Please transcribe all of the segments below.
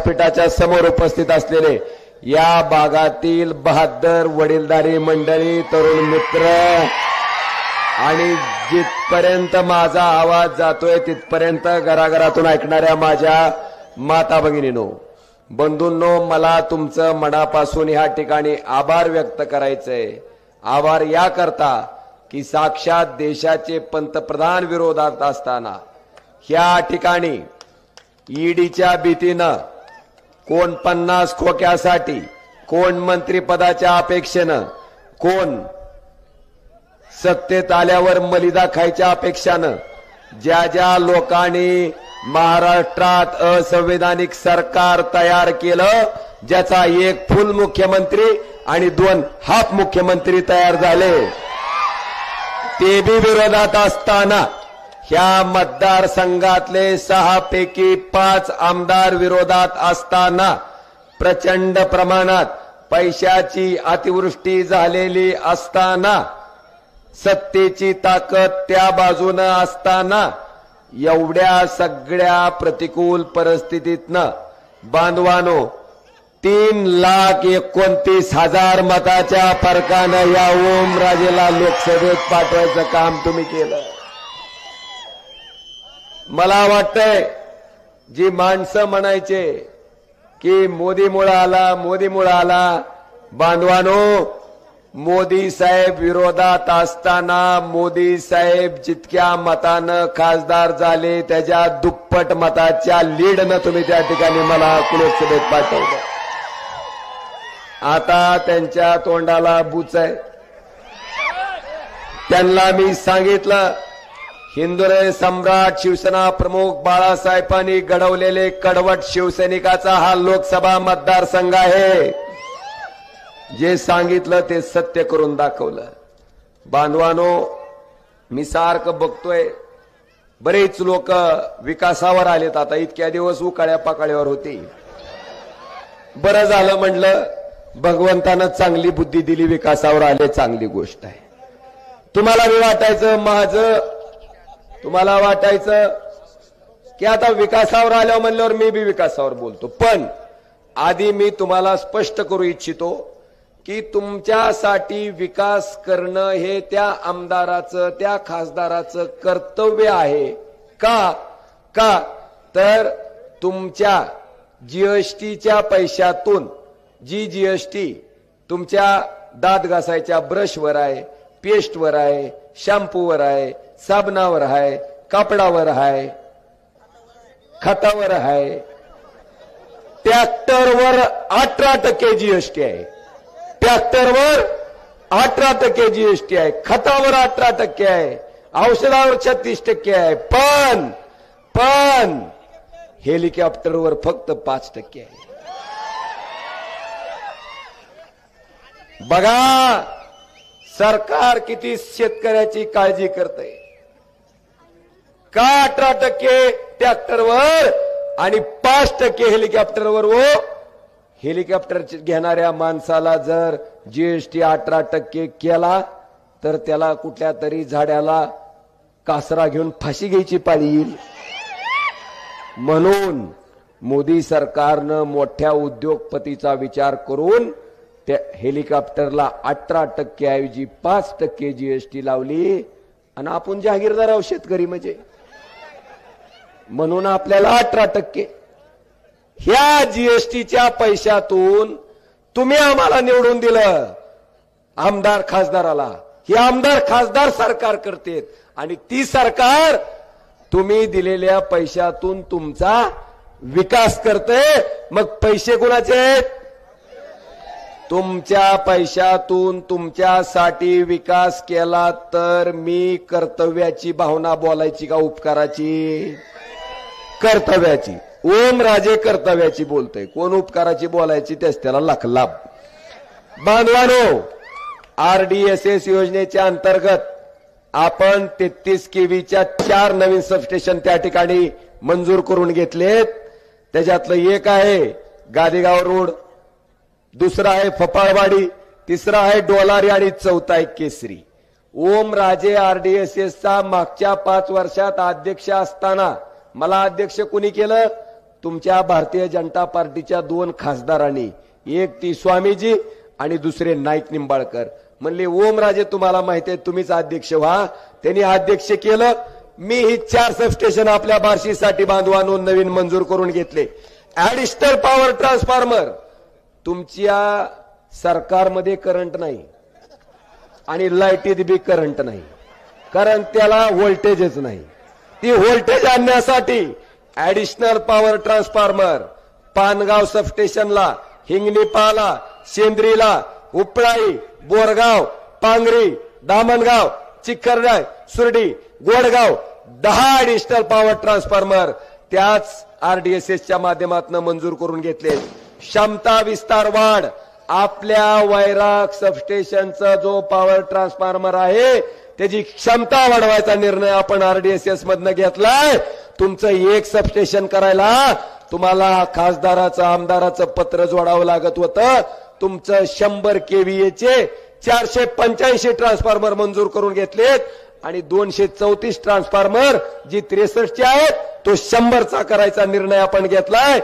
व्यासपीठाच्या समोर उपस्थित असलेले या भागातील बहादर वडीलधारी मंडळी, तरुण मित्र आणि जिथपर्यंत माझा आवाज जातोय तिथपर्यंत घराघरातून ऐकणाऱ्या माझ्या माता भगिनींनो, बंधूंनो, मला तुमचं मनापासून या ठिकाणी आभार व्यक्त करायचंय. आभार याकरता की साक्षात देशाचे पंतप्रधान विरोधात असताना या ठिकाणी ईडीच्या भीतीनं, कोण 50 खोक्यासाठी, कोण मंत्रिपदाच्या अपेक्षेनं, कोण सत्तेत आल्यावर मलिदा खायच्या अपेक्षानं ज्या ज्या लोकांनी महाराष्ट्रात असंवैधानिक सरकार तयार केलं, ज्याचा एक फुल मुख्यमंत्री आणि 2 हाफ मुख्यमंत्री तयार झाले, ते बी विरोधात असताना ह्या मतदारसंघातले 6 पैकी 5 आमदार विरोधात असताना प्रचंड प्रमाणात पैशाची अतिवृष्टी झालेली असताना, सत्तेची ताकद त्या बाजूनं असताना, एवढ्या सगळ्या प्रतिकूल परिस्थितीतनं बांधवानो 3,29,000 मताच्या फरकानं या ओमराजेला लोकसभेत पाठवायचं काम तुम्ही केलं. मला वाटतंय जी माणसं म्हणायचे की मोदीमुळे आला, मोदीमुळे आला, बांधवानो, मोदी साहेब विरोधात असताना मोदी साहेब जितक्या मतानं खासदार झाले त्याच्या दुप्पट मताच्या लीडनं तुम्ही त्या ठिकाणी मला लोकसभेत पाठवलं. आता त्यांच्या तोंडाला बूच आहे. त्यांना मी सांगितलं, हिंदुराय सम्राट शिवसेना प्रमुख बाळासाहेबांनी घडवलेले कडवट शिवसैनिकाचा हा लोकसभा मतदारसंघ आहे. जे सांगितलं ते सत्य करून दाखवलं. बांधवानो, मी सारखं बघतोय बरेच लोक विकासावर आलेत. आता इतक्या दिवस उकाळ्या पाकाळ्यावर होती. बरं झालं म्हणलं, भगवंतानं चांगली बुद्धी दिली, विकासावर आले, चांगली गोष्ट आहे. तुम्हाला बी वाटायचं माझं, तुम्हाला वाटायचं की आता विकासावर आल्यावर म्हणल्यावर मी बी विकासावर बोलतो. पण आधी मी तुम्हाला स्पष्ट करू इच्छितो की तुमच्यासाठी विकास करणं हे त्या आमदाराचं, त्या खासदाराचं कर्तव्य आहे. का तर तुमच्या जीएसटीच्या पैशातून, जी जीएसटी तुमच्या दात घासायच्या ब्रशवर आहे, पेस्टवर आहे, शॅम्पूवर आहे, साबणावर आहे, कापडावर आहे, खतावर आहे, ट्रॅक्टरवर 18% जीएसटी आहे. ट्रॅक्टरवर 18% जीएसटी आहे, खतावर 18% आहे, औषधावर 36% आहे. पण हेलिकॉप्टरवर फक्त 5% आहे. बघा सरकार किती शेतकऱ्याची काळजी करते. का 18% ट्रॅक्टरवर आणि 5% हेलिकॉप्टरवर? हेलिकॉप्टर घेणाऱ्या माणसाला जर जीएसटी 18% केला तर त्याला कुठल्या तरी झाड्याला कासरा घेऊन फाशी घ्यायची पाळी येईल. म्हणून मोदी सरकारनं मोठ्या उद्योगपतीचा विचार करून त्या हेलिकॉप्टरला 18% ऐवजी 5% जीएसटी लावली. आणि आपण जहागीरदार आहोत, शेतकरी म्हणजे, म्हणून आपल्याला 18%. ह्या जीएसटीच्या पैशातून तुम्ही आम्हाला निवडून दिलं, आमदार खासदाराला. हे आमदार खासदार सरकार करतेत आणि ती सरकार तुम्ही दिलेल्या पैशातून तुमचा विकास करते. मग पैसे कुणाचे आहेत? तुमच्या पैशातून तुमच्यासाठी विकास केला तर मी कर्तव्याची भावना बोलायची का उपकाराची? कर्तव्याची. ओमराजे कर्तव्याची बोलतोय, कोण उपकाराची बोलायची त्याला लाख लाभ. बांधवानो, आरडीएसएस योजनेच्या अंतर्गत आपण 33 केव्हीच्या 4 नवीन सबस्टेशन त्या ठिकाणी मंजूर करून घेतलेत. त्याच्यातलं एक आहे गादेगाव रोड, दुसरा आहे फपाळवाडी, तिसरा आहे डोलारी आणि चौथा आहे केसरी. ओमराजे आरडीएसएसचा मागच्या 5 वर्षात अध्यक्ष असताना मला अध्यक्ष कुणी केलं? तुमच्या भारतीय जनता पार्टीच्या 2 खासदारांनी, एक ती स्वामीजी आणि दुसरे नाईक निंबाळकर, म्हणले ओमराजे तुम्हाला माहिती आहे तुम्हीच अध्यक्ष व्हा. त्यांनी अध्यक्ष केलं. मी ही 4 सबस्टेशन आपल्या बार्शीसाठी बांधवांनो नवीन मंजूर करून घेतले. Additional power transformer. तुमच्या सरकारमध्ये करंट नाही आणि लाईटीत बी करंट नाही, कारण त्याला व्होल्टेजच नाही. ती व्होल्टेज आणण्यासाठी ऍडिशनल पॉवर ट्रान्सफॉर्मर पानगाव सबस्टेशनला, हिंगणीपाला, शेंद्रीला, Upalai, Borgaon, Pangri, Damangaon, Chikhardal, Surdi, Godgaon 10 additional power transformer त्याच आरडीएसएसच्या माध्यमातून मंजूर करून घेतले. क्षमता विस्तार वाढ. आपल्या वैराग सबस्टेशनचा जो पॉवर ट्रान्सफॉर्मर आहे त्याची क्षमता वाढवायचा निर्णय आपण आरडीएसएस मधनं घेतलाय. तुमचं एक सबस्टेशन करायला तुम्हाला खासदाराचं आमदाराचं पत्र जोडावं लागत होतं. तुमचं 100 केव्हीएचे 485 ट्रान्सफॉर्मर मंजूर करून घेतलेत आणि 234 ट्रान्सफॉर्मर जी 63चे आहेत तो 100चा करायचा निर्णय आपण घेतलाय.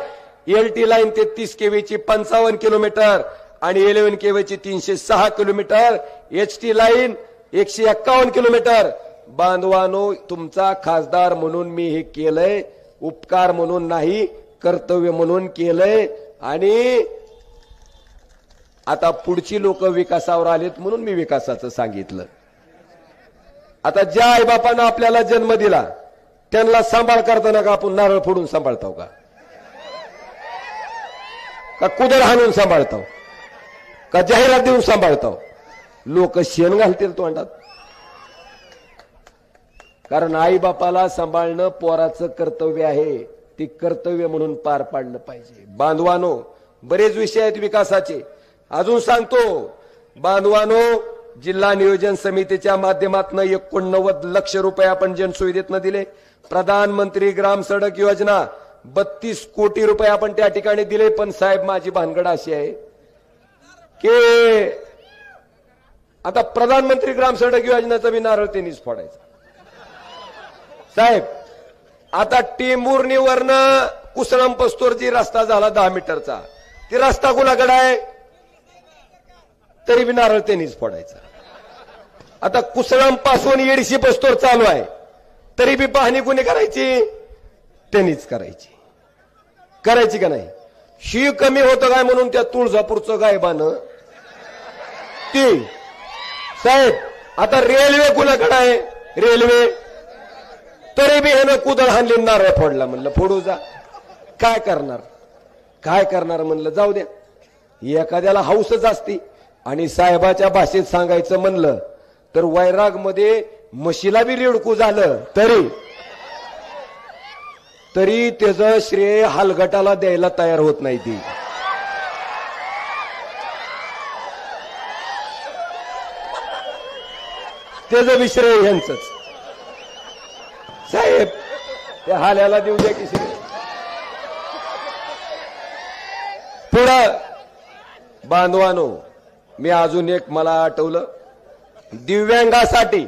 एलटी लाईन 33 केव्हीची 55 किलोमीटर आणि 11 केव्हीची 306 किलोमीटर, एचटी लाईन 151 किलोमीटर. बांधवानो, तुमचा खासदार म्हणून मी हे केलंय, उपकार म्हणून नाही, कर्तव्य म्हणून केलंय. आणि आता पुढची लोक विकासावर आलेत म्हणून मी विकासाचं सांगितलं. आता ज्या आईबापानं आपल्याला जन्म दिला त्यांना सांभाळ करताना का आपण नारळ फोडून सांभाळतो का कुदळ हाणून सांभाळतो का जाहिरात देऊन सांभाळतो? लोक शेण घालतील तोंडात. कारण आई बापाला सांभाळणं पोराचं कर्तव्य आहे, ती कर्तव्य म्हणून पार पाडलं पाहिजे. बांधवानो, बरेच विषय आहेत विकासाचे. अजून सांगतो बांधवानो, जिल्हा नियोजन समितीच्या माध्यमातून 89 लक्ष रुपये आपण जनसुविधेतनं दिले. प्रधानमंत्री ग्राम सडक योजना 32 कोटी रुपये आपण त्या ठिकाणी दिले. पण साहेब, माझी भानगड अशी आहे की आता प्रधानमंत्री ग्राम सडक योजनेचा बी नारळ त्यांनीच फोडायचा. साहेब, आता टेंभुर्णीवरनं कुसळम पस्तोरची रस्ता झाला 10 मीटरचा, ती रस्ता कुणाकडे आहे? तरी बी नारळ त्यांनीच फोडायचा. आता कुसळम पासून येडशी पस्तोर चालू आहे, तरी बी पाहणी कोणी करायची? त्यांनीच करायची. करायची का नाही? शी कमी होतं काय म्हणून त्या तुळजापूरचं गायबानं ती. साहेब, आता रेल्वे कुणाकडे आहे? रेल्वे. तरी बी ह्यानं कुदळ हाणली, नारळ फोडला. म्हणलं फोडू जा, काय करणार? काय करणार म्हणलं जाऊ द्या. एखाद्याला हौसच असती. आणि साहेबाच्या भाषेत सांगायचं म्हणलं तर वैराग मध्ये म्हशीला बी रेडकू झालं तरी त्याचं श्रेय हलगटाला द्यायला तयार होत नाही. ती त्याचं बी श्रेय ह्यांचंच. साहेब, त्या हाल्याला देऊ द्या की श्रेय. पुढं बांधवानो, मी अजून एक मला आठवलं, दिव्यांगासाठी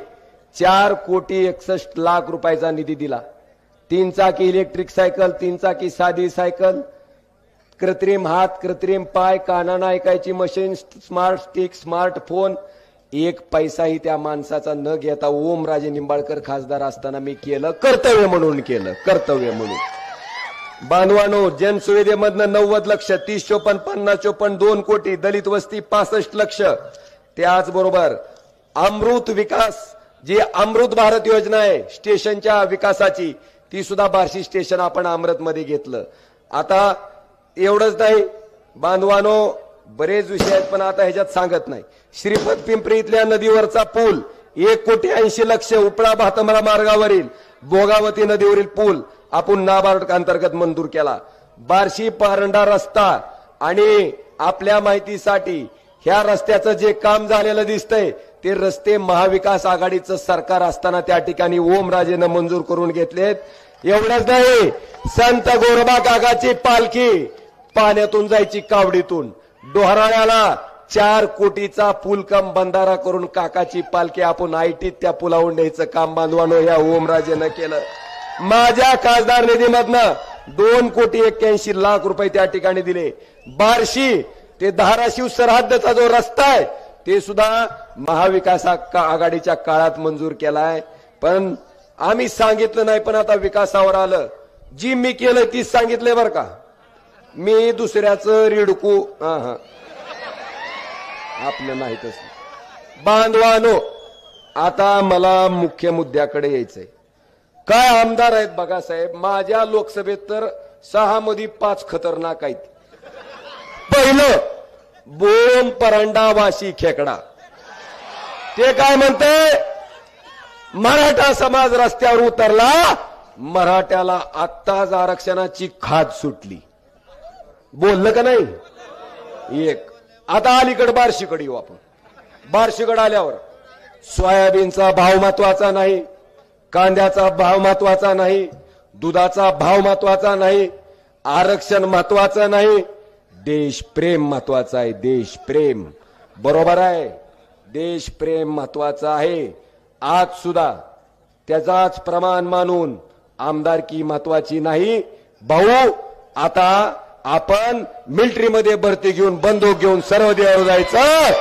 4 कोटी 61 लाख रुपयाचा निधी दिला. 3 चाकी इलेक्ट्रिक सायकल, 3 चाकी साधी सायकल, कृत्रिम हात, कृत्रिम पाय, कानानं ऐकायची मशीन, स्मार्ट स्टिक, स्मार्टफोन. 1 पैसाही त्या माणसाचा न घेता ओमराजे निंबाळकर खासदार असताना मी केलं. कर्तव्य म्हणून केलं, कर्तव्य म्हणून. बांधवानो, जनसुविधेमधनं 90 लक्ष, 30 चोपन्न, 50 चोपन्न, 2 कोटी. दलित वस्ती 65 लक्ष. त्याचबरोबर अमृत विकास, जी अमृत भारत योजना आहे स्टेशनच्या विकासाची, ती सुद्धा बार्शी स्टेशन आपण अमृतमध्ये घेतलं. आता एवढंच नाही बांधवानो, बरेच विषय आहेत पण आता ह्याच्यात सांगत नाही. श्रीपत पिंपरी इथल्या नदीवरचा पूल 1 कोटी 80 लक्ष. उपळा भातमळा मार्गावरील भोगावती नदीवरील पूल आपण नाबार्ड अंतर्गत मंजूर केला. बार्शी पारंडा रस्ता, आणि आपल्या माहितीसाठी ह्या रस्त्याचं जे काम झालेलं दिसतंय ते रस्ते महाविकास आघाडीचं सरकार असताना त्या ठिकाणी ओमराजेनं मंजूर करून घेतलेत. एवढंच नाही, संत गोरबा काकाची पालखी पाण्यातून जायची कावडीतून. डोहराळ्याला 4 कोटीचा पूलकम बंधारा करून काकाची पालखी आपण आयटीत त्या पुलावून न्यायचं काम बांधवानो या ओमराजेनं केलं. माझ्या खासदार निधीमधनं 2,81,00,000 रुपये त्या ठिकाणी दिले. बार्शी ते धाराशिव सरहद्दचा जो रस्ता आहे ते सुद्धा महाविकास आघाडीच्या काळात मंजूर केलाय. पण आम्ही सांगितलं नाही, पण आता विकासावर आलं. जी मी केलं तीच सांगितलंय बरं का. मी दुसऱ्याचं रिडकू आपलं नाहीतच. बांधवानो, आता मला मुख्य मुद्द्याकडे यायचंय. काय आमदार आहेत बघा साहेब. माझ्या लोकसभेत तर 6 मध्ये 5 खतरनाक आहेत. पहिलं बोम परांडा वाशी खेकडा. ते काय म्हणते, मराठा समाज रस्त्यावर उतरला, मराठ्याला आत्ताच आरक्षणाची खाज सुटली. बोललं का नाही. एक आता अलीकडे बार्शीकडे येऊ आपण. बार्शीकडे आल्यावर सोयाबीनचा भाव महत्वाचा नाही, कांद्याचा भाव महत्वाचा नाही, दुधाचा भाव महत्वाचा नाही, आरक्षण महत्वाचं नाही, देशप्रेम महत्वाचं आहे. देशप्रेम बरोबर आहे, देशप्रेम महत्वाचं आहे. आज सुद्धा त्याचाच प्रमाण मानून आमदारकी महत्वाची नाही. भाऊ, आता आपण मिलिटरीमध्ये भरती घेऊन बंदूक घेऊन सर्व देवावर जायचं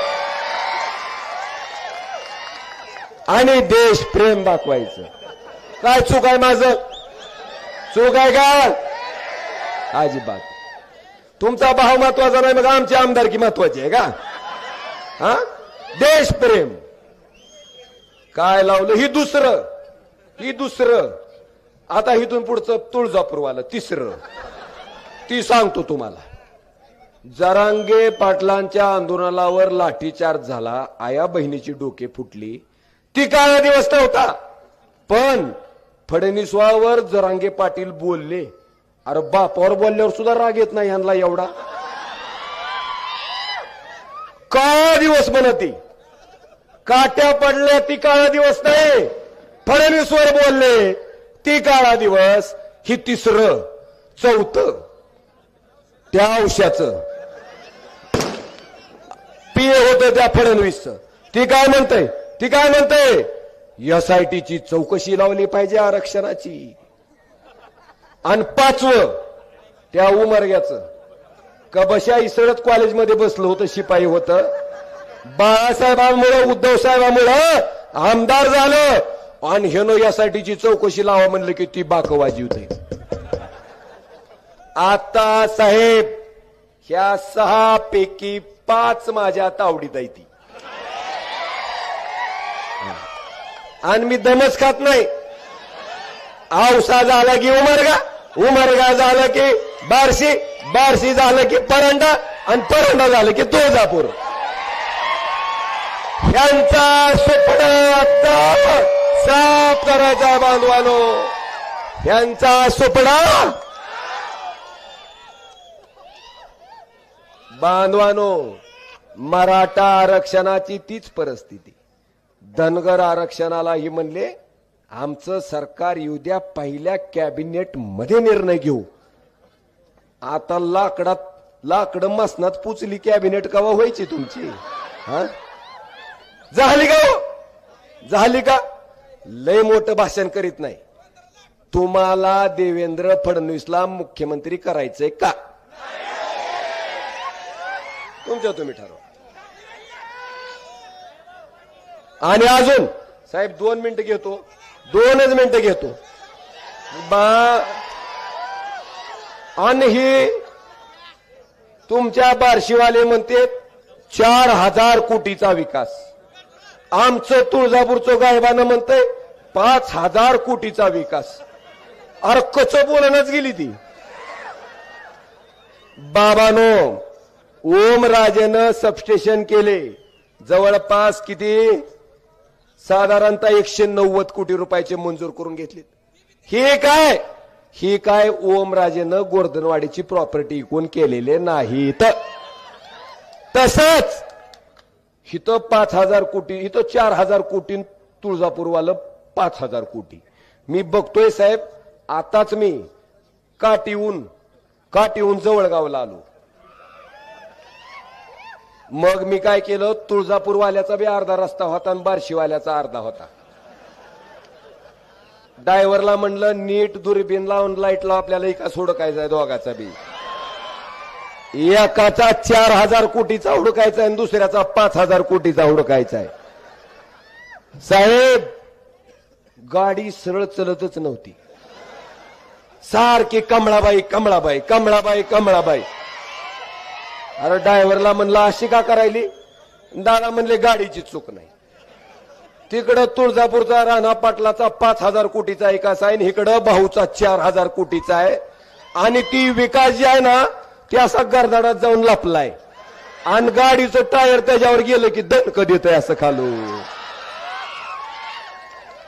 आणि देशप्रेम दाखवायचं. काय चूक आहे माझं? चूक आहे का? अजिबात. तुमचा भाव महत्वाचा नाही, मग आमची आमदारकी महत्वाची आहे का? हा, देशप्रेम काय लावलं. ही दुसरं. आता इथून पुढचं तुळजापूरवालं तिसरं. ती सांगतो तुम्हाला. जरांगे पाटलांच्या आंदोलनावर लाठीचार्ज झाला, आया बहिणीची डोके फुटली. ती काळा दिवस नव्हता, पण फडणवीसवर जरांगे पाटील बोलले. अरे बापावर बोलल्यावर सुद्धा राग येत नाही यांना एवढा. काळा दिवस म्हणती, काट्या पडल्या ती काळा दिवस नाही. फडणवीसवर बोलले ती काळा दिवस. ही तिसरं. चौथं त्या औषधाचं पीए होतं त्या फडणवीसचं. ती काय म्हणते, एसआयटीची चौकशी लावली पाहिजे आरक्षणाची. आणि 5वं त्या उमरग्याचं कबशा इसळत कॉलेजमध्ये बसलं होतं, शिपाई होतं. बाळासाहेबांमुळे, उद्धव साहेबांमुळे आमदार झालं आणि हेनो यासाठीची चौकशी लावा म्हणलं की ती बाकवाजी होते. आता साहेब, ह्या 6 पैकी 5 माझ्या तावडीत आहे ती. आणि मी दमच खात नाही. औसा झाला की उमरगा झालं की बार्शी झालं की परांडा, आणि परांडा झालं की तुळजापूर. यांचा स्वप्न आता साफ करायचा बांधवानो. यांचा स्वप्न बांधवानो. मराठा आरक्षणाची तीच परिस्थिती. धनगर आरक्षणालाही म्हणले आमचं सरकार येऊ द्या, पहिल्या कॅबिनेट मध्ये निर्णय घेऊ. आता लाकडं मसनात पुचली कॅबिनेट कवा व्हायची तुमची? झाली का? लय मोठं भाषण करीत नाही. तुम्हाला देवेंद्र फडणवीसला मुख्यमंत्री करायचंय का? तुम्ही ठरवा. आणि अजून साहेब 2 मिनिटं घेतो, 2च मिनिटं घेतो. आणि ही तुमच्या बार्शीवाले म्हणते 4,000 कोटीचा विकास. आमचं तुळजापूरचं गायबानं म्हणतंय 5,000 कोटीचा विकास. अरे कच बोलणच गेली ती. बाबानो, ओमराजेनं सबस्टेशन केले जवळपास किती, साधारणतः 190 कोटी रुपयाचे मंजूर करून घेतले. ही काय ओमराजेनं गोर्धनवाडीची प्रॉपर्टी विकून केलेले नाहीत. तसंच हिथं 5,000 कोटी, हिथं 4,000 कोटी, तुळजापूरवालं 5,000 कोटी. मी बघतोय साहेब, आताच मी काटीहून जवळगावला आलो. मग मी काय केलं, तुळजापूरवाल्याचा बी अर्धा रस्ता होता आणि बार्शीवाल्याचा अर्धा होता. ड्रायव्हरला म्हणलं नीट दुर्बीन लावून लाईट लाव, आपल्याला एका सोडकायचा दोघाचा बी. एकाचा 4,000 कोटीचा हुडकायचा आणि दुसऱ्याचा 5,000 कोटीचा हुडकायचा आहे. साहेब गाडी सरळ चलतच नव्हती, सारखी कमळाबाई कमळाबाई कमळाबाई कमळाबाई. अरे ड्रायव्हरला म्हणलं अशी का करायली? दादा म्हणले गाडीची चूक नाही. तिकडं तुळजापूरचा राणा पाटलाचा 5,000 कोटीचा एकाच आहे आणि इकडं भाऊचा 4,000 कोटीचा आहे. आणि ती विकास जी आहे ना ती असा गर्दाडात जाऊन लपलाय आणि गाडीचं टायर त्याच्यावर गेलं की दणक देतोय असं खालू.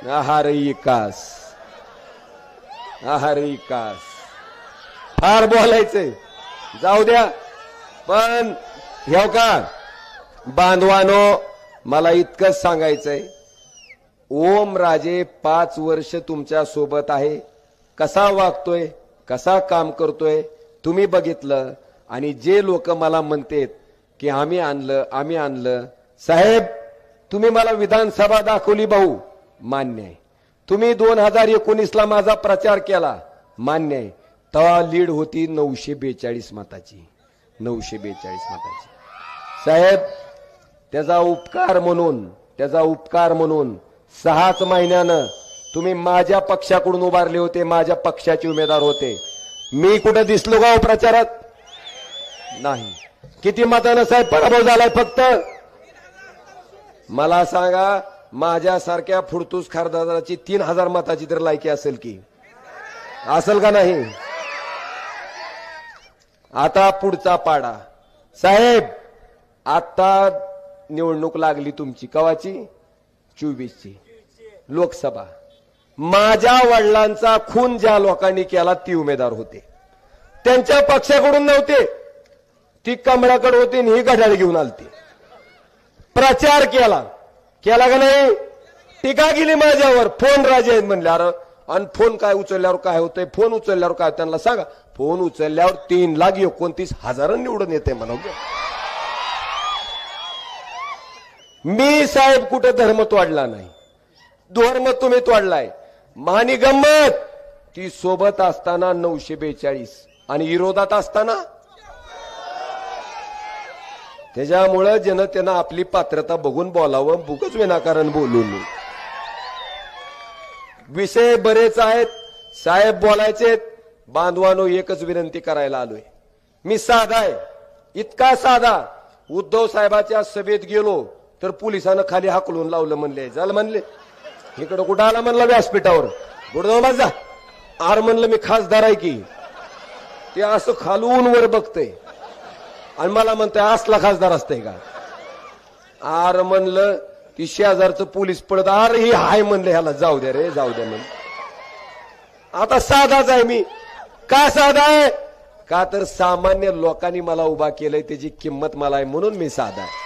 आहार विकास, आहार विकास. फार बोलायचंय, जाऊ द्या. पण ह्या का बांधवानो, मला इतकंच सांगायचंय, ओम राजे 5 वर्ष तुमच्या सोबत आहे. कसा वागतोय, कसा काम करतोय तुम्ही बघितलं. आणि जे लोक मला म्हणतात की आम्ही आणलं, साहेब तुम्ही मला विधानसभा दाखवली भाऊ, मान्य आहे. तुम्ही 2019ला माझा प्रचार केला, मान्य आहे. तेव्हा लीड होती 942 मताची, 942 मताची. साहेब त्याचा उपकार म्हणून 6च महिन्यानं तुम्ही माझ्या पक्षाकडून उभारले होते, माझ्या पक्षाचे उमेदवार होते. मी कुठे दिसलो का प्रचारात? नाही. किती मतानं साहेब पराभव झालाय? फक्त मला सांगा, माझ्यासारख्या फुडतूस खासदाराची 3,000 मताची तर लायकी असेल की असेल का नाही? आता पुढचा पाडा साहेब. आता निवडणूक लागली तुमची, कवाची? 24ची लोकसभा. माझ्या वडिलांचा खून ज्या लोकांनी केला ती उमेदवार होते, त्यांच्या पक्षाकडून नव्हते. ती कमळाकडे होती आणि ही घड्याळ घेऊन आलती. प्रचार केला का नाही? टीका केली माझ्यावर. फोन राजे आहेत म्हणले. अरे आणि फोन काय उचलल्यावर काय होतंय? फोन उचलल्यावर काय? त्यांना सांगा, फोन उचलल्यावर 3,29,000 निवडून येते म्हणून. मी साहेब कुठे धर्म तोडला नाही, धर्म तुम्ही तोडलाय. मानी गंमत, ती सोबत असताना 942 आणि विरोधात असताना. त्याच्यामुळं जनतेनं आपली पात्रता बघून बोलावं, बुकच विनाकारण बोलून. विषय बरेच आहेत साहेब बोलायचे. बांधवानो, एकच विनंती करायला आलोय. मी साधा आहे, इतका साधा. उद्धव साहेबाच्या सभेत गेलो तर पोलिसांना खाली हाकलून लावलं, म्हणले झालं, म्हणले इकडं कुठं आला म्हणलं व्यासपीठावर, गुडगाव माझा. आर म्हणलं मी खासदार आहे की. ते असं खालून वर बघतंय आणि मला म्हणतंय असला खासदार असतंय का? आर म्हणलं ती शेजारचं पोलीस पडत, आर ही हाय म्हणलं, ह्याला जाऊ द्या रे, जाऊ द्या म्हणलं. आता साधाच आहे मी. का साधा आहे? का तर सामान्य लोकांनी मला उभा केलंय, त्याची किंमत मला आहे म्हणून मी साधा आहे.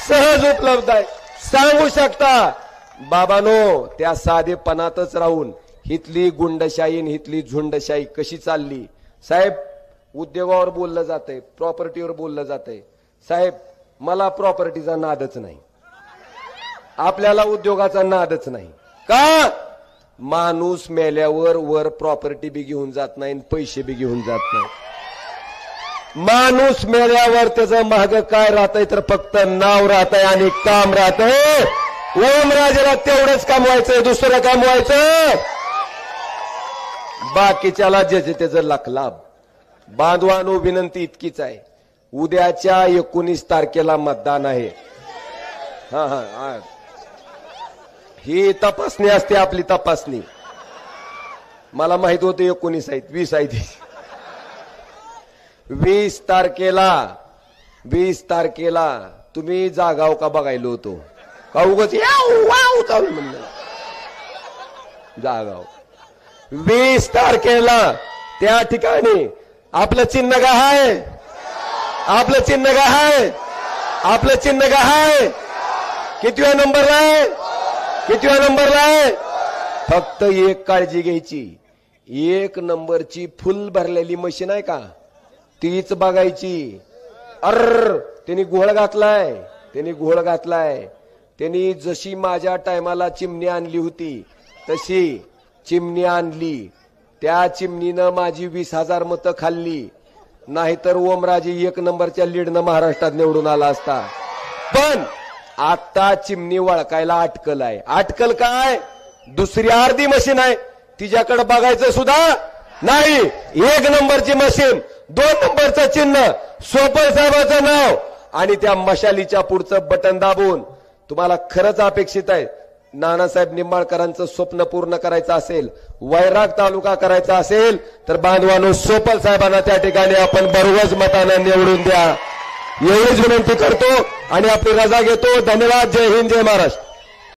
सहज उपलब्ध आहे. सांगू शकता बाबानो, त्या साधेपणातच राहून हितली गुंडशाही आणि हितली झुंडशाही कशी चालली. साहेब उद्योगावर बोललं जातंय, प्रॉपर्टीवर बोललं जातंय. साहेब मला प्रॉपर्टीचा नादच नाही, आपल्याला उद्योगाचा नादच नाही. का? माणूस मेल्यावर वर प्रॉपर्टी बी घेऊन जात नाही, पैसे बी घेऊन जात नाही. माणूस मेल्यावर त्याचं माग काय राहतंय तर फक्त नाव राहतंय आणि काम राहतंय. ओमराजेला तेवढंच कमवायचंय, दुसरं कमवायचं, बाकीच्याला ज्याचे त्याचं लाभ. बांधवानो, विनंती इतकीच आहे, उद्याच्या 19 तारखेला मतदान आहे. हा ही तपासणी असते, आपली तपासणी. मला माहित होतं 19 आहेत, 20 आहेत. 20 तारखेला तुम्ही जागाव का बघायलो होतो का? उगाच चालू म्हणलं जागाव. 20 तारखेला त्या ठिकाणी आपलं चिन्ह का आहे? आपलं चिन्ह का आहे? आपलं चिन्ह का आहे? कितव्या नंबरला आहे? कितव्या नंबरला आहे? फक्त एक काळजी घ्यायची, 1 नंबरची फुल भरलेली मशीन आहे का तीच बघायची. त्यांनी घोळ घातलाय. त्यांनी जशी माझ्या टायमाला चिमणी आणली होती तशी चिमणी आणली, त्या चिमणीनं माझी 20,000 मतं खाल्ली, नाहीतर ओमराजे 1 नंबरच्या लीडनं महाराष्ट्रात निवडून आला असता. पण आता चिमणी वळकायला अटकल आहे. अटकल काय? दुसरी अर्धी मशीन आहे, तिच्याकडे बघायचं सुद्धा नाही. 1 नंबरची मशीन, 2 नंबरचं चिन्ह, सोपल साहेबाचं नाव आणि त्या मशालीच्या पुढचं बटन दाबून तुम्हाला खरंच अपेक्षित आहे नानासाहेब निंबाळकरांचं स्वप्न पूर्ण करायचं असेल, वैराग तालुका करायचा असेल तर बांधवांनो सोपल साहेबांना त्या ठिकाणी आपण बरोबरच मताने निवडून द्या, एवढीच विनंती करतो आणि आपली रजा घेतो. धन्यवाद. जय हिंद, जय महाराष्ट्र.